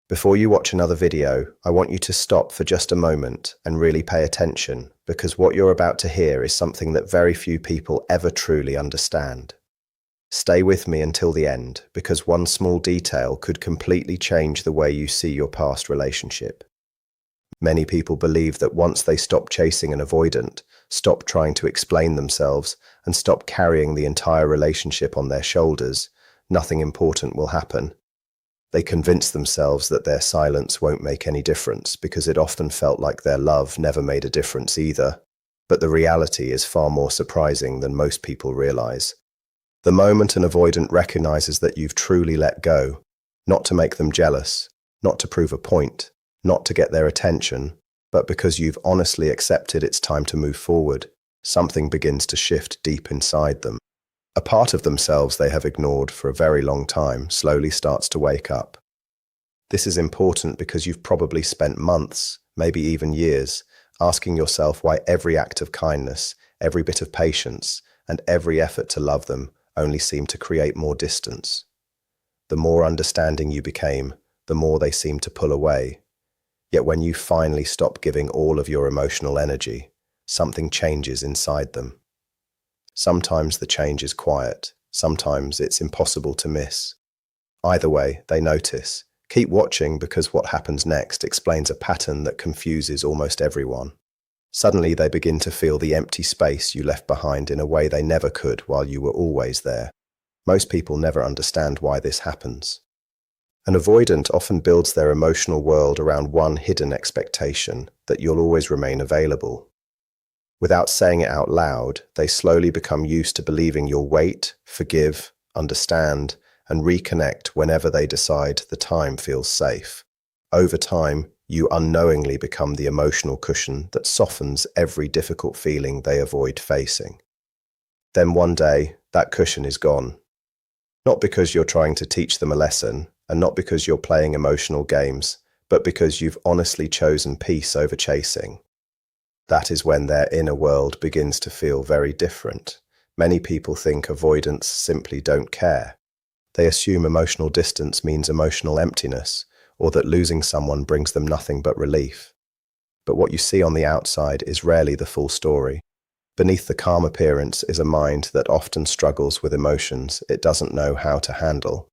Before you watch another video, I want you to stop for just a moment and really pay attention, because what you're about to hear is something that very few people ever truly understand. Stay with me until the end, because one small detail could completely change the way you see your past relationship. Many people believe that once they stop chasing an avoidant, stop trying to explain themselves, and stop carrying the entire relationship on their shoulders, nothing important will happen. They convince themselves that their silence won't make any difference because it often felt like their love never made a difference either. But the reality is far more surprising than most people realize. The moment an avoidant recognizes that you've truly let go, not to make them jealous, not to prove a point, not to get their attention, but because you've honestly accepted it's time to move forward, something begins to shift deep inside them. A part of themselves they have ignored for a very long time slowly starts to wake up. This is important because you've probably spent months, maybe even years, asking yourself why every act of kindness, every bit of patience, and every effort to love them only seemed to create more distance. The more understanding you became, the more they seemed to pull away. Yet when you finally stop giving all of your emotional energy, something changes inside them. Sometimes the change is quiet, sometimes it's impossible to miss. Either way, they notice. Keep watching because what happens next explains a pattern that confuses almost everyone. Suddenly they begin to feel the empty space you left behind in a way they never could while you were always there. Most people never understand why this happens. An avoidant often builds their emotional world around one hidden expectation that you'll always remain available. Without saying it out loud, they slowly become used to believing you'll wait, forgive, understand, and reconnect whenever they decide the time feels safe. Over time, you unknowingly become the emotional cushion that softens every difficult feeling they avoid facing. Then one day, that cushion is gone. Not because you're trying to teach them a lesson, and not because you're playing emotional games, but because you've honestly chosen peace over chasing. That is when their inner world begins to feel very different. Many people think avoidants simply don't care. They assume emotional distance means emotional emptiness, or that losing someone brings them nothing but relief. But what you see on the outside is rarely the full story. Beneath the calm appearance is a mind that often struggles with emotions it doesn't know how to handle.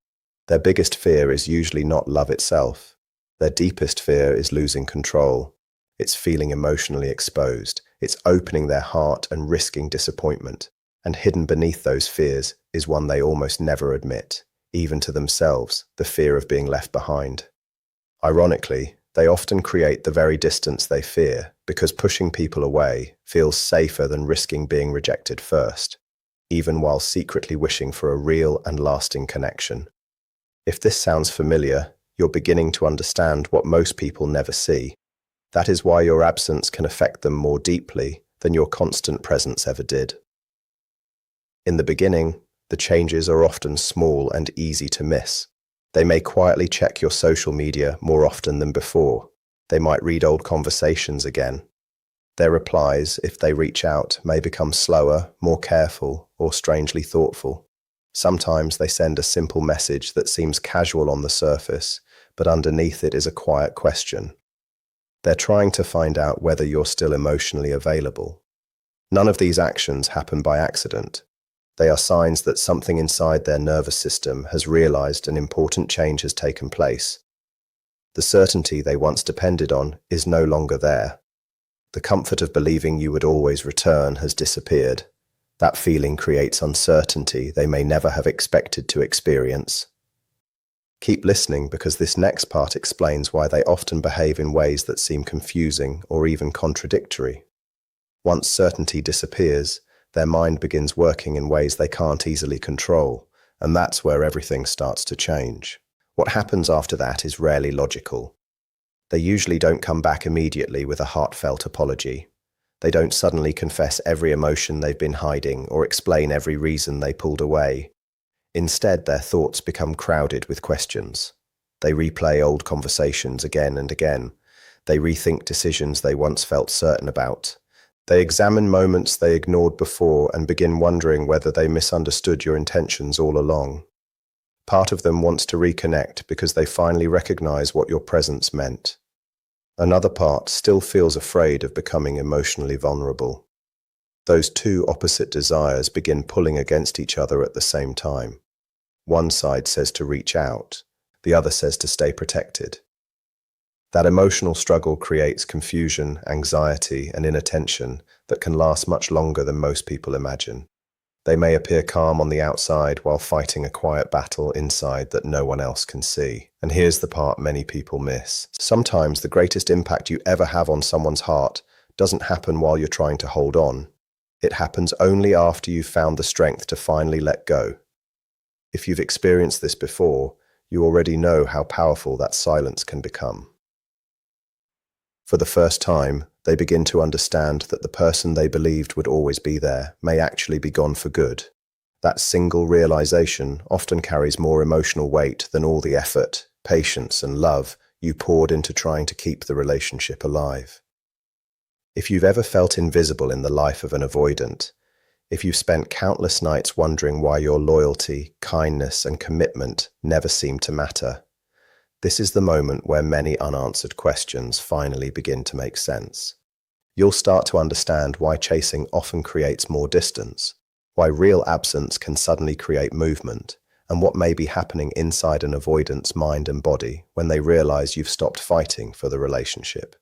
Their biggest fear is usually not love itself. Their deepest fear is losing control. It's feeling emotionally exposed. It's opening their heart and risking disappointment. And hidden beneath those fears is one they almost never admit, even to themselves, the fear of being left behind. Ironically, they often create the very distance they fear because pushing people away feels safer than risking being rejected first, even while secretly wishing for a real and lasting connection. If this sounds familiar, you're beginning to understand what most people never see. That is why your absence can affect them more deeply than your constant presence ever did. In the beginning, the changes are often small and easy to miss. They may quietly check your social media more often than before. They might read old conversations again. Their replies, if they reach out, may become slower, more careful, or strangely thoughtful. Sometimes they send a simple message that seems casual on the surface, but underneath it is a quiet question. They're trying to find out whether you're still emotionally available. None of these actions happen by accident. They are signs that something inside their nervous system has realized an important change has taken place. The certainty they once depended on is no longer there. The comfort of believing you would always return has disappeared. That feeling creates uncertainty they may never have expected to experience. Keep listening because this next part explains why they often behave in ways that seem confusing or even contradictory. Once certainty disappears, their mind begins working in ways they can't easily control, and that's where everything starts to change. What happens after that is rarely logical. They usually don't come back immediately with a heartfelt apology. They don't suddenly confess every emotion they've been hiding or explain every reason they pulled away. Instead, their thoughts become crowded with questions. They replay old conversations again and again. They rethink decisions they once felt certain about. They examine moments they ignored before and begin wondering whether they misunderstood your intentions all along. Part of them wants to reconnect because they finally recognize what your presence meant. Another part still feels afraid of becoming emotionally vulnerable. Those two opposite desires begin pulling against each other at the same time. One side says to reach out, the other says to stay protected. That emotional struggle creates confusion, anxiety, and inattention that can last much longer than most people imagine. They may appear calm on the outside while fighting a quiet battle inside that no one else can see. And here's the part many people miss. Sometimes the greatest impact you ever have on someone's heart doesn't happen while you're trying to hold on. It happens only after you've found the strength to finally let go. If you've experienced this before, you already know how powerful that silence can become. For the first time, they begin to understand that the person they believed would always be there may actually be gone for good. That single realization often carries more emotional weight than all the effort, patience, and love you poured into trying to keep the relationship alive. If you've ever felt invisible in the life of an avoidant, if you've spent countless nights wondering why your loyalty, kindness, and commitment never seem to matter, this is the moment where many unanswered questions finally begin to make sense. You'll start to understand why chasing often creates more distance, why real absence can suddenly create movement, and what may be happening inside an avoidant's mind and body when they realize you've stopped fighting for the relationship.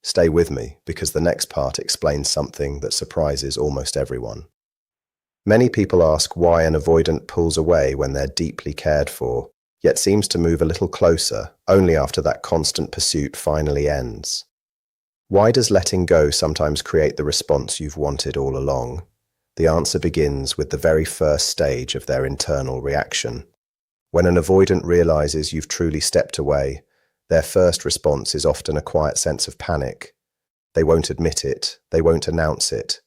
Stay with me, because the next part explains something that surprises almost everyone. Many people ask why an avoidant pulls away when they're deeply cared for, yet seems to move a little closer only after that constant pursuit finally ends. Why does letting go sometimes create the response you've wanted all along? The answer begins with the very first stage of their internal reaction. When an avoidant realizes you've truly stepped away, their first response is often a quiet sense of panic. They won't admit it, they won't announce it.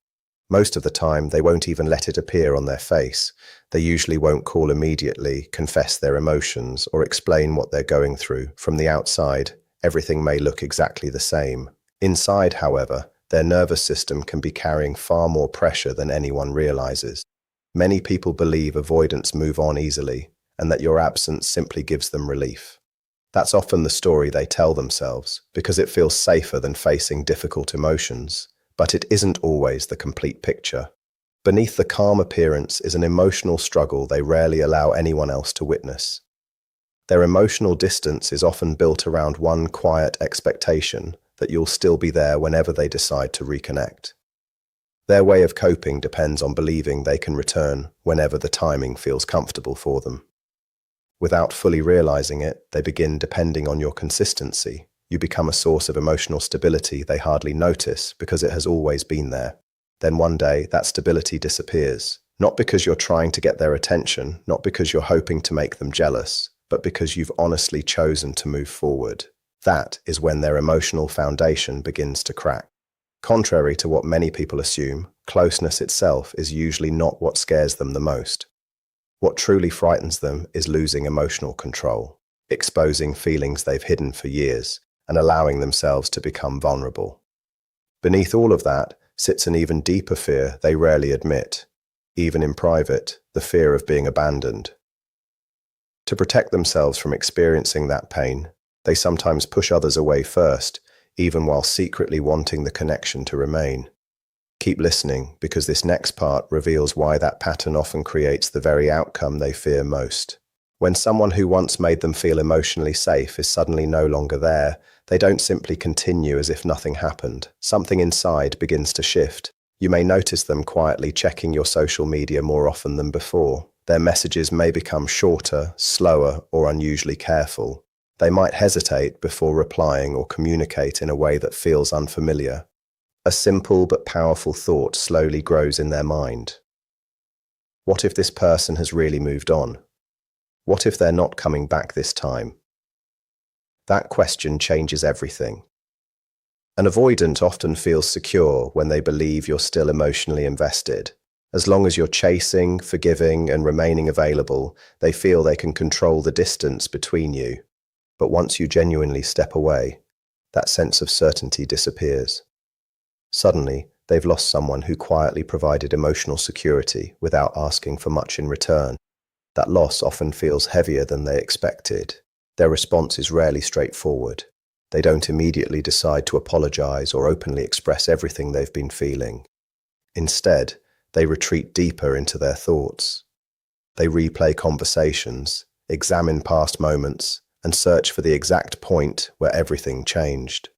Most of the time, they won't even let it appear on their face. They usually won't call immediately, confess their emotions, or explain what they're going through. From the outside, everything may look exactly the same. Inside, however, their nervous system can be carrying far more pressure than anyone realizes. Many people believe avoidants move on easily, and that your absence simply gives them relief. That's often the story they tell themselves, because it feels safer than facing difficult emotions. But it isn't always the complete picture. Beneath the calm appearance is an emotional struggle they rarely allow anyone else to witness. Their emotional distance is often built around one quiet expectation that you'll still be there whenever they decide to reconnect. Their way of coping depends on believing they can return whenever the timing feels comfortable for them. Without fully realizing it, they begin depending on your consistency. You become a source of emotional stability they hardly notice because it has always been there. Then one day, that stability disappears. Not because you're trying to get their attention, not because you're hoping to make them jealous, but because you've honestly chosen to move forward. That is when their emotional foundation begins to crack. Contrary to what many people assume, closeness itself is usually not what scares them the most. What truly frightens them is losing emotional control, exposing feelings they've hidden for years, and allowing themselves to become vulnerable. Beneath all of that sits an even deeper fear they rarely admit, even in private, the fear of being abandoned. To protect themselves from experiencing that pain, they sometimes push others away first, even while secretly wanting the connection to remain. Keep listening, because this next part reveals why that pattern often creates the very outcome they fear most. When someone who once made them feel emotionally safe is suddenly no longer there, they don't simply continue as if nothing happened. Something inside begins to shift. You may notice them quietly checking your social media more often than before. Their messages may become shorter, slower, or unusually careful. They might hesitate before replying or communicate in a way that feels unfamiliar. A simple but powerful thought slowly grows in their mind. What if this person has really moved on? What if they're not coming back this time? That question changes everything. An avoidant often feels secure when they believe you're still emotionally invested. As long as you're chasing, forgiving, and remaining available, they feel they can control the distance between you. But once you genuinely step away, that sense of certainty disappears. Suddenly, they've lost someone who quietly provided emotional security without asking for much in return. That loss often feels heavier than they expected. Their response is rarely straightforward. They don't immediately decide to apologize or openly express everything they've been feeling. Instead, they retreat deeper into their thoughts. They replay conversations, examine past moments, and search for the exact point where everything changed.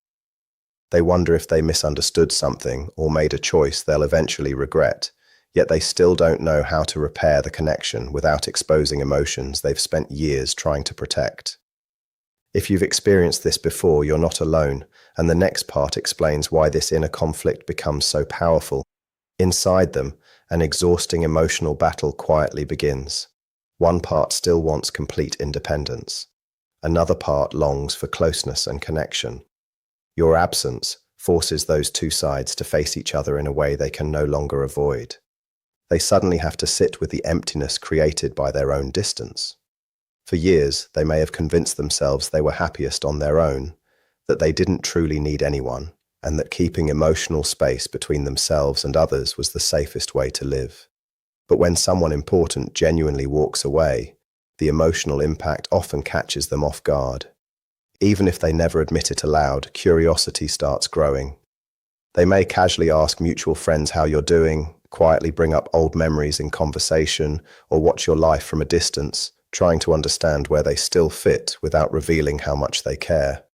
They wonder if they misunderstood something or made a choice they'll eventually regret, yet they still don't know how to repair the connection without exposing emotions they've spent years trying to protect. If you've experienced this before, you're not alone, and the next part explains why this inner conflict becomes so powerful. Inside them, an exhausting emotional battle quietly begins. One part still wants complete independence. Another part longs for closeness and connection. Your absence forces those two sides to face each other in a way they can no longer avoid. They suddenly have to sit with the emptiness created by their own distance. For years, they may have convinced themselves they were happiest on their own, that they didn't truly need anyone, and that keeping emotional space between themselves and others was the safest way to live. But when someone important genuinely walks away, the emotional impact often catches them off guard. Even if they never admit it aloud, curiosity starts growing. They may casually ask mutual friends how you're doing, quietly bring up old memories in conversation, or watch your life from a distance, trying to understand where they still fit without revealing how much they care.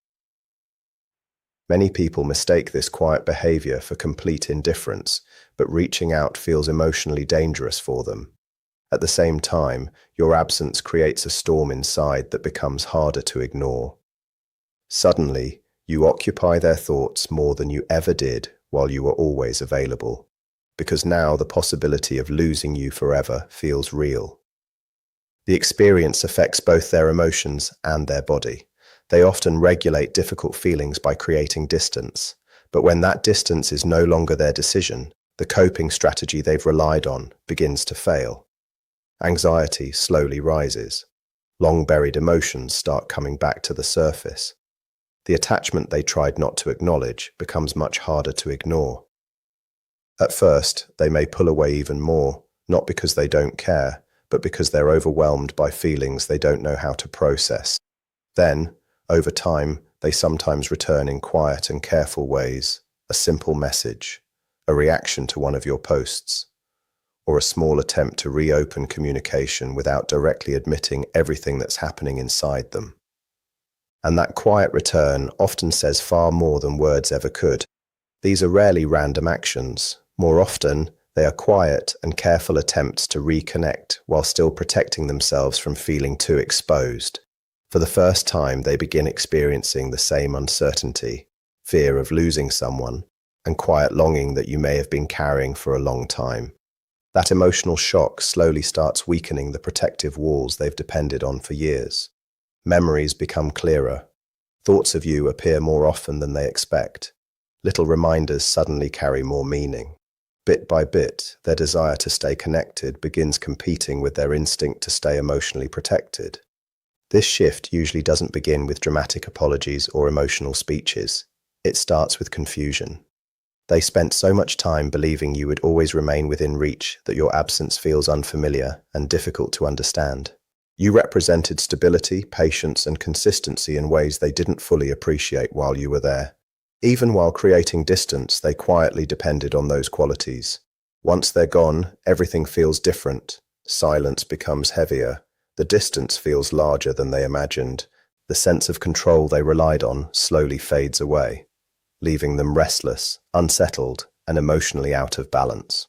Many people mistake this quiet behavior for complete indifference, but reaching out feels emotionally dangerous for them. At the same time, your absence creates a storm inside that becomes harder to ignore. Suddenly, you occupy their thoughts more than you ever did while you were always available, because now the possibility of losing you forever feels real. The experience affects both their emotions and their body. They often regulate difficult feelings by creating distance, but when that distance is no longer their decision, the coping strategy they've relied on begins to fail. Anxiety slowly rises. Long-buried emotions start coming back to the surface. The attachment they tried not to acknowledge becomes much harder to ignore. At first, they may pull away even more, not because they don't care, but because they're overwhelmed by feelings they don't know how to process. Then, over time, they sometimes return in quiet and careful ways, a simple message, a reaction to one of your posts, or a small attempt to reopen communication without directly admitting everything that's happening inside them. And that quiet return often says far more than words ever could. These are rarely random actions. More often, they are quiet and careful attempts to reconnect while still protecting themselves from feeling too exposed. For the first time, they begin experiencing the same uncertainty, fear of losing someone, and quiet longing that you may have been carrying for a long time. That emotional shock slowly starts weakening the protective walls they've depended on for years. Memories become clearer. Thoughts of you appear more often than they expect. Little reminders suddenly carry more meaning. Bit by bit, their desire to stay connected begins competing with their instinct to stay emotionally protected. This shift usually doesn't begin with dramatic apologies or emotional speeches. It starts with confusion. They spent so much time believing you would always remain within reach that your absence feels unfamiliar and difficult to understand. You represented stability, patience, and consistency in ways they didn't fully appreciate while you were there. Even while creating distance, they quietly depended on those qualities. Once they're gone, everything feels different. Silence becomes heavier. The distance feels larger than they imagined. The sense of control they relied on slowly fades away, leaving them restless, unsettled, and emotionally out of balance.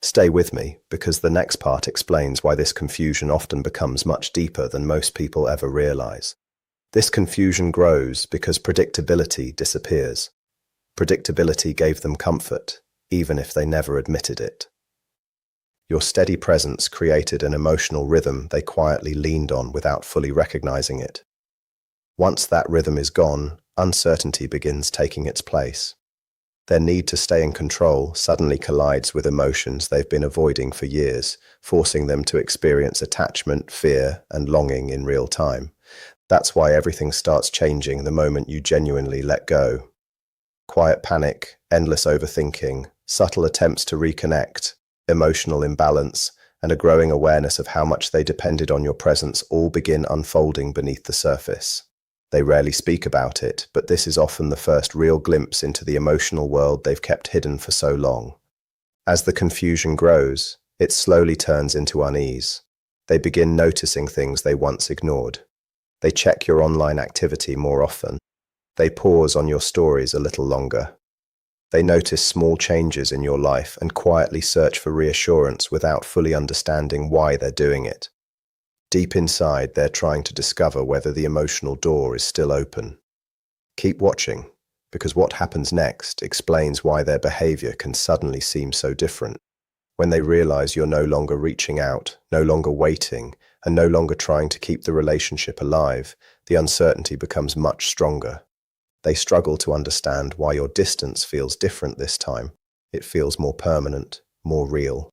Stay with me, because the next part explains why this confusion often becomes much deeper than most people ever realize. This confusion grows because predictability disappears. Predictability gave them comfort, even if they never admitted it. Your steady presence created an emotional rhythm they quietly leaned on without fully recognizing it. Once that rhythm is gone, uncertainty begins taking its place. Their need to stay in control suddenly collides with emotions they've been avoiding for years, forcing them to experience attachment, fear, and longing in real time. That's why everything starts changing the moment you genuinely let go. Quiet panic, endless overthinking, subtle attempts to reconnect, emotional imbalance, and a growing awareness of how much they depended on your presence all begin unfolding beneath the surface. They rarely speak about it, but this is often the first real glimpse into the emotional world they've kept hidden for so long. As the confusion grows, it slowly turns into unease. They begin noticing things they once ignored. They check your online activity more often. They pause on your stories a little longer. They notice small changes in your life and quietly search for reassurance without fully understanding why they're doing it. Deep inside, they're trying to discover whether the emotional door is still open. Keep watching, because what happens next explains why their behavior can suddenly seem so different. When they realize you're no longer reaching out, no longer waiting, and no longer trying to keep the relationship alive, the uncertainty becomes much stronger. They struggle to understand why your distance feels different this time. It feels more permanent, more real.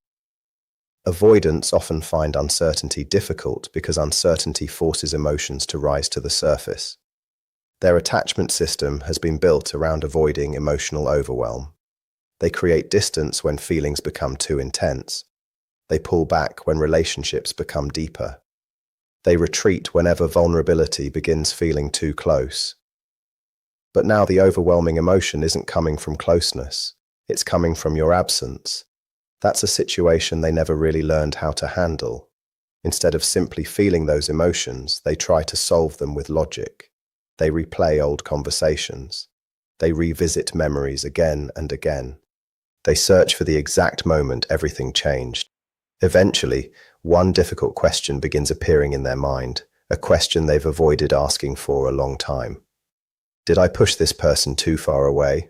Avoidants often find uncertainty difficult because uncertainty forces emotions to rise to the surface. Their attachment system has been built around avoiding emotional overwhelm. They create distance when feelings become too intense. They pull back when relationships become deeper. They retreat whenever vulnerability begins feeling too close. But now the overwhelming emotion isn't coming from closeness. It's coming from your absence. That's a situation they never really learned how to handle. Instead of simply feeling those emotions, they try to solve them with logic. They replay old conversations. They revisit memories again and again. They search for the exact moment everything changed. Eventually, one difficult question begins appearing in their mind, a question they've avoided asking for a long time. Did I push this person too far away?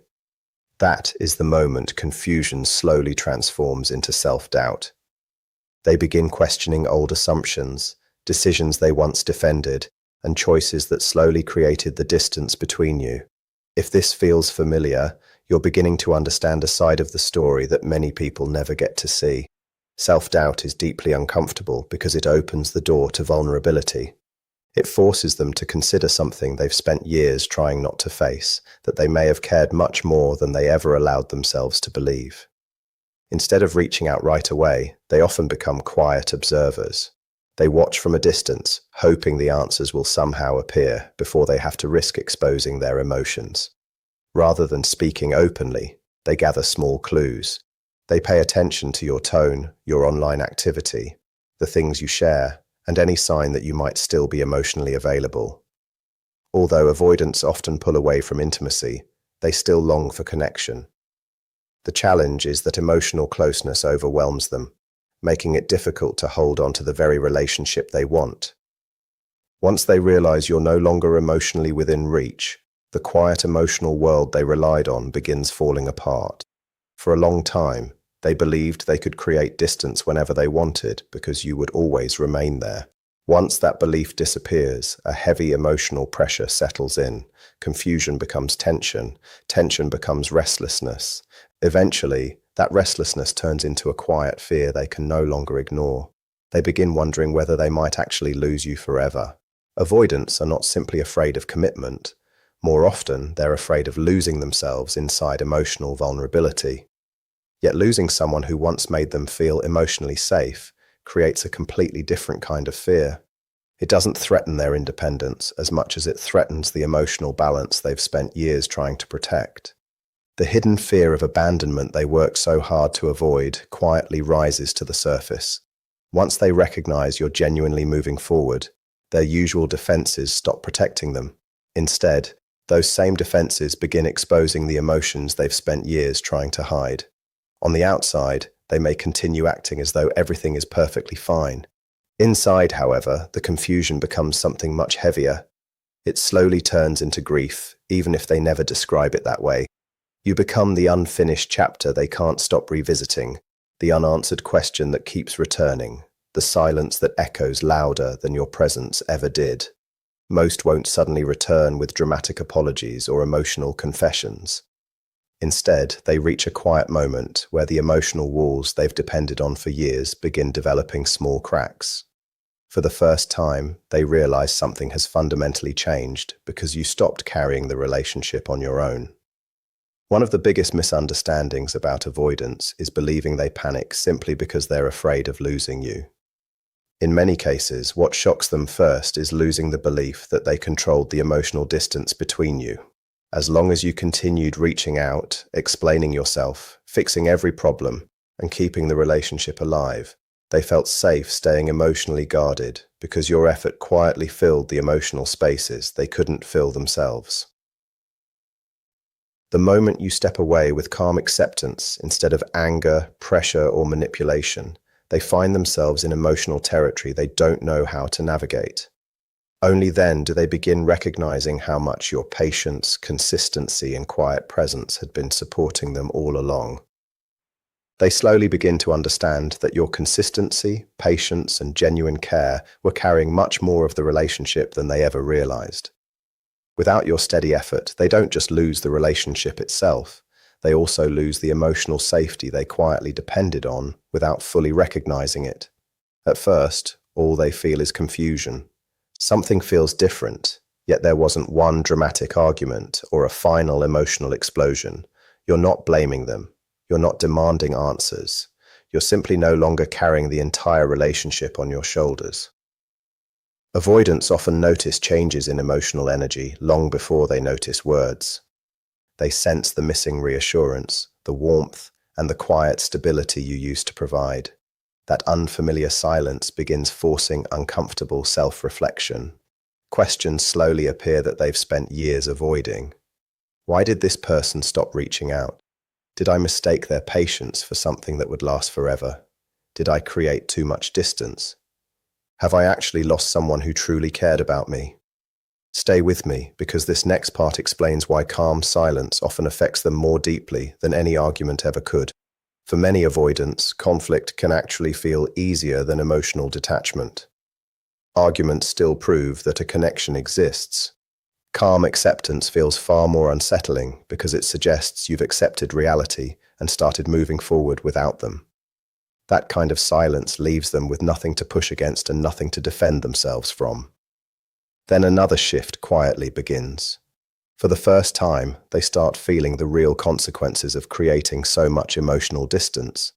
That is the moment confusion slowly transforms into self-doubt. They begin questioning old assumptions, decisions they once defended, and choices that slowly created the distance between you. If this feels familiar, you're beginning to understand a side of the story that many people never get to see. Self-doubt is deeply uncomfortable because it opens the door to vulnerability. It forces them to consider something they've spent years trying not to face, that they may have cared much more than they ever allowed themselves to believe. Instead of reaching out right away, they often become quiet observers. They watch from a distance, hoping the answers will somehow appear before they have to risk exposing their emotions. Rather than speaking openly, they gather small clues. They pay attention to your tone, your online activity, the things you share, and any sign that you might still be emotionally available. Although avoidants often pull away from intimacy, they still long for connection. The challenge is that emotional closeness overwhelms them, making it difficult to hold on to the very relationship they want. Once they realize you're no longer emotionally within reach, the quiet emotional world they relied on begins falling apart. For a long time, they believed they could create distance whenever they wanted because you would always remain there. Once that belief disappears, a heavy emotional pressure settles in. Confusion becomes tension. Tension becomes restlessness. Eventually, that restlessness turns into a quiet fear they can no longer ignore. They begin wondering whether they might actually lose you forever. Avoidants are not simply afraid of commitment. More often, they're afraid of losing themselves inside emotional vulnerability. Yet losing someone who once made them feel emotionally safe creates a completely different kind of fear. It doesn't threaten their independence as much as it threatens the emotional balance they've spent years trying to protect. The hidden fear of abandonment they worked so hard to avoid quietly rises to the surface. Once they recognize you're genuinely moving forward, their usual defenses stop protecting them. Instead, those same defenses begin exposing the emotions they've spent years trying to hide. On the outside, they may continue acting as though everything is perfectly fine. Inside, however, the confusion becomes something much heavier. It slowly turns into grief, even if they never describe it that way. You become the unfinished chapter they can't stop revisiting, the unanswered question that keeps returning, the silence that echoes louder than your presence ever did. Most won't suddenly return with dramatic apologies or emotional confessions. Instead, they reach a quiet moment where the emotional walls they've depended on for years begin developing small cracks. For the first time, they realize something has fundamentally changed because you stopped carrying the relationship on your own. One of the biggest misunderstandings about avoidance is believing they panic simply because they're afraid of losing you. In many cases, what shocks them first is losing the belief that they controlled the emotional distance between you. As long as you continued reaching out, explaining yourself, fixing every problem, and keeping the relationship alive, they felt safe staying emotionally guarded because your effort quietly filled the emotional spaces they couldn't fill themselves. The moment you step away with calm acceptance instead of anger, pressure, or manipulation, they find themselves in emotional territory they don't know how to navigate. Only then do they begin recognizing how much your patience, consistency, and quiet presence had been supporting them all along. They slowly begin to understand that your consistency, patience, and genuine care were carrying much more of the relationship than they ever realized. Without your steady effort, they don't just lose the relationship itself, they also lose the emotional safety they quietly depended on without fully recognizing it. At first, all they feel is confusion. Something feels different, yet there wasn't one dramatic argument or a final emotional explosion. You're not blaming them. You're not demanding answers. You're simply no longer carrying the entire relationship on your shoulders. Avoidants often notice changes in emotional energy long before they notice words. They sense the missing reassurance, the warmth, and the quiet stability you used to provide. That unfamiliar silence begins forcing uncomfortable self-reflection. Questions slowly appear that they've spent years avoiding. Why did this person stop reaching out? Did I mistake their patience for something that would last forever? Did I create too much distance? Have I actually lost someone who truly cared about me? Stay with me, because this next part explains why calm silence often affects them more deeply than any argument ever could. For many avoidants, conflict can actually feel easier than emotional detachment. Arguments still prove that a connection exists. Calm acceptance feels far more unsettling because it suggests you've accepted reality and started moving forward without them. That kind of silence leaves them with nothing to push against and nothing to defend themselves from. Then another shift quietly begins. For the first time, they start feeling the real consequences of creating so much emotional distance.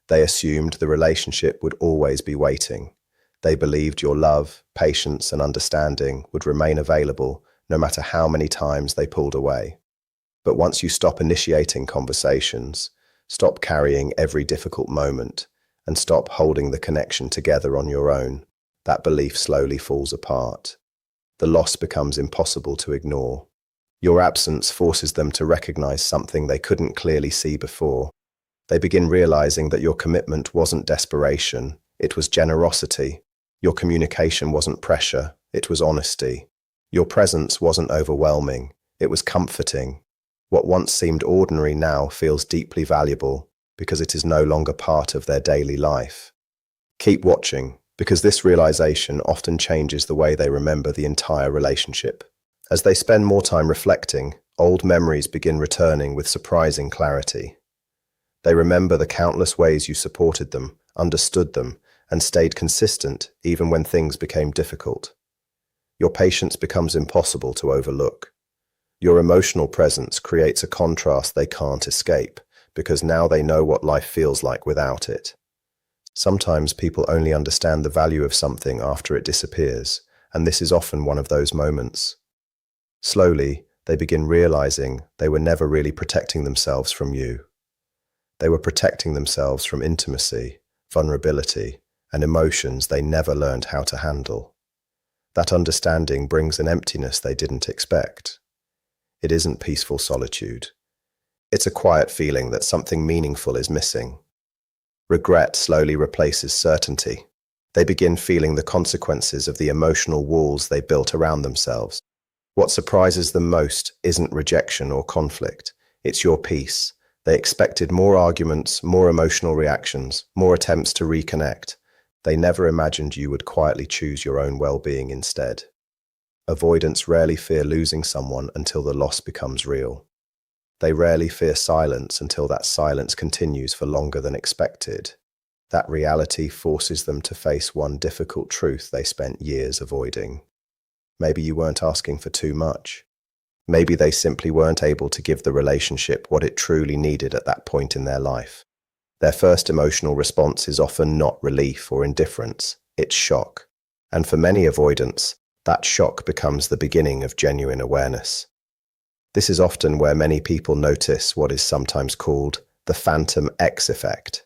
They assumed the relationship would always be waiting. They believed your love, patience, and understanding would remain available no matter how many times they pulled away. But once you stop initiating conversations, stop carrying every difficult moment, and stop holding the connection together on your own, that belief slowly falls apart. The loss becomes impossible to ignore. Your absence forces them to recognize something they couldn't clearly see before. They begin realizing that your commitment wasn't desperation, it was generosity. Your communication wasn't pressure, it was honesty. Your presence wasn't overwhelming, it was comforting. What once seemed ordinary now feels deeply valuable because it is no longer part of their daily life. Keep watching, because this realization often changes the way they remember the entire relationship. As they spend more time reflecting, old memories begin returning with surprising clarity. They remember the countless ways you supported them, understood them, and stayed consistent even when things became difficult. Your patience becomes impossible to overlook. Your emotional presence creates a contrast they can't escape, because now they know what life feels like without it. Sometimes people only understand the value of something after it disappears, and this is often one of those moments. Slowly, they begin realizing they were never really protecting themselves from you. They were protecting themselves from intimacy, vulnerability, and emotions they never learned how to handle. That understanding brings an emptiness they didn't expect. It isn't peaceful solitude. It's a quiet feeling that something meaningful is missing. Regret slowly replaces certainty. They begin feeling the consequences of the emotional walls they built around themselves. What surprises them most isn't rejection or conflict. It's your peace. They expected more arguments, more emotional reactions, more attempts to reconnect. They never imagined you would quietly choose your own well-being instead. Avoidants rarely fear losing someone until the loss becomes real. They rarely fear silence until that silence continues for longer than expected. That reality forces them to face one difficult truth they spent years avoiding. Maybe you weren't asking for too much. Maybe they simply weren't able to give the relationship what it truly needed at that point in their life. Their first emotional response is often not relief or indifference, it's shock. And for many avoidants, that shock becomes the beginning of genuine awareness. This is often where many people notice what is sometimes called the phantom X effect.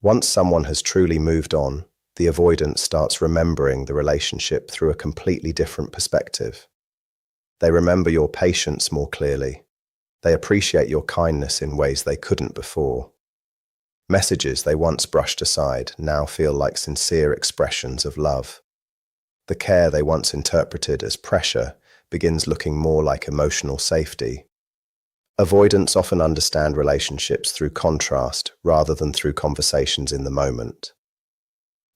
Once someone has truly moved on, the avoidant starts remembering the relationship through a completely different perspective. They remember your patience more clearly. They appreciate your kindness in ways they couldn't before. Messages they once brushed aside now feel like sincere expressions of love. The care they once interpreted as pressure begins looking more like emotional safety. Avoidants often understand relationships through contrast rather than through conversations in the moment.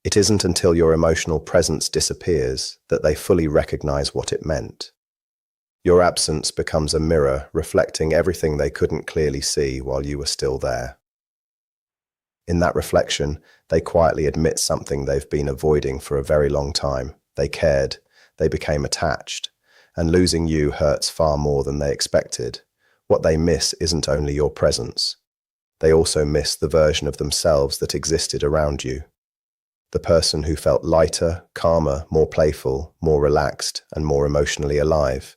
It isn't until your emotional presence disappears that they fully recognize what it meant. Your absence becomes a mirror reflecting everything they couldn't clearly see while you were still there. In that reflection, they quietly admit something they've been avoiding for a very long time. They cared, they became attached, and losing you hurts far more than they expected. What they miss isn't only your presence. They also miss the version of themselves that existed around you. The person who felt lighter, calmer, more playful, more relaxed, and more emotionally alive.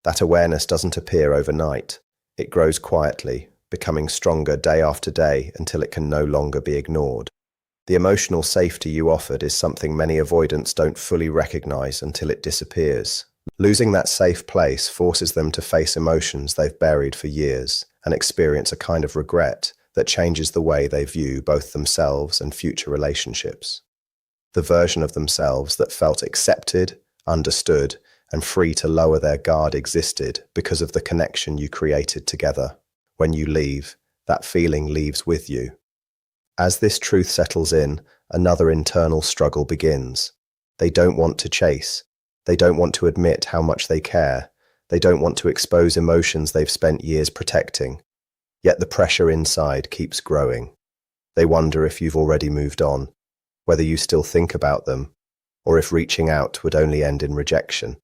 That awareness doesn't appear overnight. It grows quietly, becoming stronger day after day until it can no longer be ignored. The emotional safety you offered is something many avoidants don't fully recognize until it disappears. Losing that safe place forces them to face emotions they've buried for years and experience a kind of regret that changes the way they view both themselves and future relationships. The version of themselves that felt accepted, understood, and free to lower their guard existed because of the connection you created together. When you leave, that feeling leaves with you. As this truth settles in, another internal struggle begins. They don't want to chase. They don't want to admit how much they care. They don't want to expose emotions they've spent years protecting. Yet the pressure inside keeps growing. They wonder if you've already moved on, whether you still think about them, or if reaching out would only end in rejection.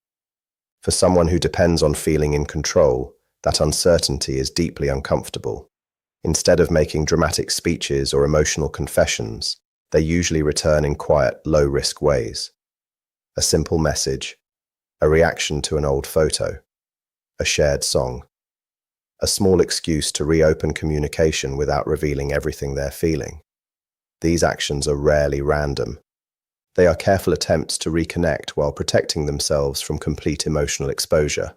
For someone who depends on feeling in control, that uncertainty is deeply uncomfortable. Instead of making dramatic speeches or emotional confessions, they usually return in quiet, low-risk ways. A simple message, a reaction to an old photo, a shared song, a small excuse to reopen communication without revealing everything they're feeling. These actions are rarely random. They are careful attempts to reconnect while protecting themselves from complete emotional exposure.